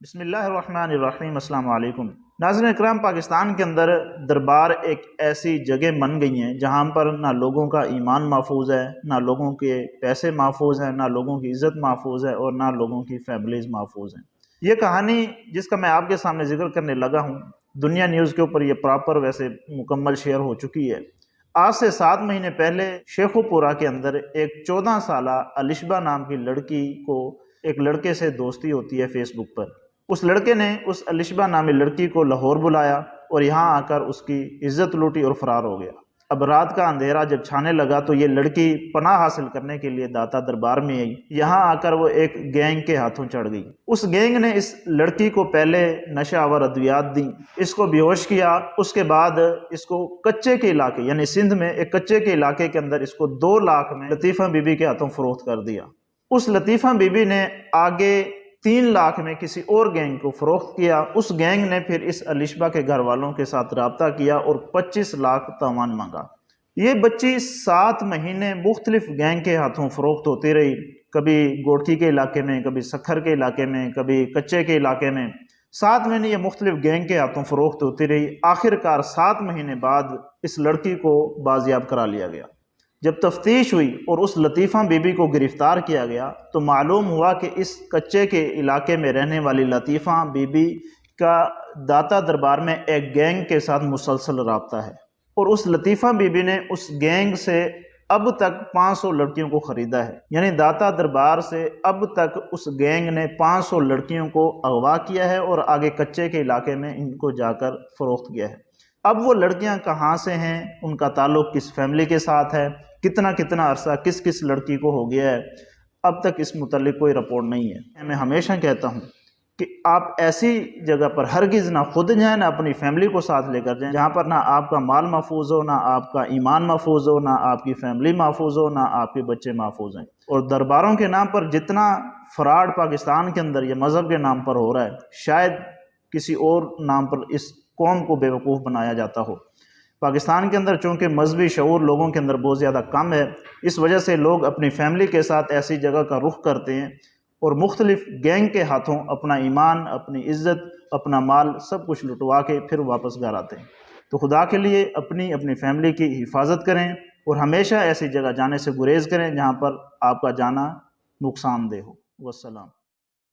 بسم اللہ الرحمن الرحیم۔ السلام علیکم ناظرین اکرام، پاکستان کے اندر دربار ایک ایسی جگہ بن گئی ہیں جہاں پر نہ لوگوں کا ایمان محفوظ ہے، نہ لوگوں کے پیسے محفوظ ہیں، نہ لوگوں کی عزت محفوظ ہے، اور نہ لوگوں کی فیملیز محفوظ ہیں۔ یہ کہانی جس کا میں آپ کے سامنے ذکر کرنے لگا ہوں، دنیا نیوز کے اوپر یہ پراپر ویسے مکمل شیئر ہو چکی ہے۔ آج سے 7 مہینے پہلے شیخو پورہ کے اندر ایک 14 سالہ الشبہ نام کی لڑکی کو ایک لڑکے سے دوستی ہوتی ہے فیس بک پر۔ اس لڑکے نے اس الشبہ نامی لڑکی کو لاہور بلایا اور یہاں آ کر اس کی عزت لوٹی اور فرار ہو گیا۔ اب رات کا اندھیرا جب چھانے لگا تو یہ لڑکی پناہ حاصل کرنے کے لیے داتا دربار میں آئی۔ یہاں آ کر وہ ایک گینگ کے ہاتھوں چڑھ گئی۔ اس گینگ نے اس لڑکی کو پہلے نشہ آور ادویات دیں، اس کو بے ہوش کیا، اس کے بعد اس کو کچے کے علاقے یعنی سندھ میں ایک کچے کے علاقے کے اندر اس کو 2 لاکھ میں لطیفہ بی بی کے ہاتھوں فروخت کر دیا۔ اس لطیفہ بی بی نے آگے 3 لاکھ میں کسی اور گینگ کو فروخت کیا۔ اس گینگ نے پھر اس الشبہ کے گھر والوں کے ساتھ رابطہ کیا اور 25 لاکھ تاوان مانگا۔ یہ بچی 7 مہینے مختلف گینگ کے ہاتھوں فروخت ہوتی رہی، کبھی گوڑکی کے علاقے میں، کبھی سکھر کے علاقے میں، کبھی کچے کے علاقے میں۔ 7 مہینے یہ مختلف گینگ کے ہاتھوں فروخت ہوتی رہی۔ آخر کار 7 مہینے بعد اس لڑکی کو بازیاب کرا لیا گیا۔ جب تفتیش ہوئی اور اس لطیفہ بی بی کو گرفتار کیا گیا تو معلوم ہوا کہ اس کچے کے علاقے میں رہنے والی لطیفہ بی بی کا داتا دربار میں ایک گینگ کے ساتھ مسلسل رابطہ ہے، اور اس لطیفہ بی بی نے اس گینگ سے اب تک 500 لڑکیوں کو خریدا ہے۔ یعنی داتا دربار سے اب تک اس گینگ نے 500 لڑکیوں کو اغوا کیا ہے اور آگے کچے کے علاقے میں ان کو جا کر فروخت کیا ہے۔ اب وہ لڑکیاں کہاں سے ہیں، ان کا تعلق کس فیملی کے ساتھ ہے، کتنا عرصہ کس لڑکی کو ہو گیا ہے، اب تک اس متعلق کوئی رپورٹ نہیں ہے۔ میں ہمیشہ کہتا ہوں کہ آپ ایسی جگہ پر ہرگز نہ خود جائیں، نہ اپنی فیملی کو ساتھ لے کر جائیں جہاں پر نہ آپ کا مال محفوظ ہو، نہ آپ کا ایمان محفوظ ہو، نہ آپ کی فیملی محفوظ ہو، نہ آپ کے بچے محفوظ ہیں۔ اور درباروں کے نام پر جتنا فراڈ پاکستان کے اندر یہ مذہب کے نام پر ہو رہا ہے، شاید کسی اور نام پر اس قوم کو بیوقوف بنایا جاتا ہو۔ پاکستان کے اندر چونکہ مذہبی شعور لوگوں کے اندر بہت زیادہ کم ہے، اس وجہ سے لوگ اپنی فیملی کے ساتھ ایسی جگہ کا رخ کرتے ہیں اور مختلف گینگ کے ہاتھوں اپنا ایمان، اپنی عزت، اپنا مال سب کچھ لٹوا کے پھر واپس گھر آتے ہیں۔ تو خدا کے لیے اپنی فیملی کی حفاظت کریں اور ہمیشہ ایسی جگہ جانے سے گریز کریں جہاں پر آپ کا جانا نقصان دہ ہو۔ والسلام۔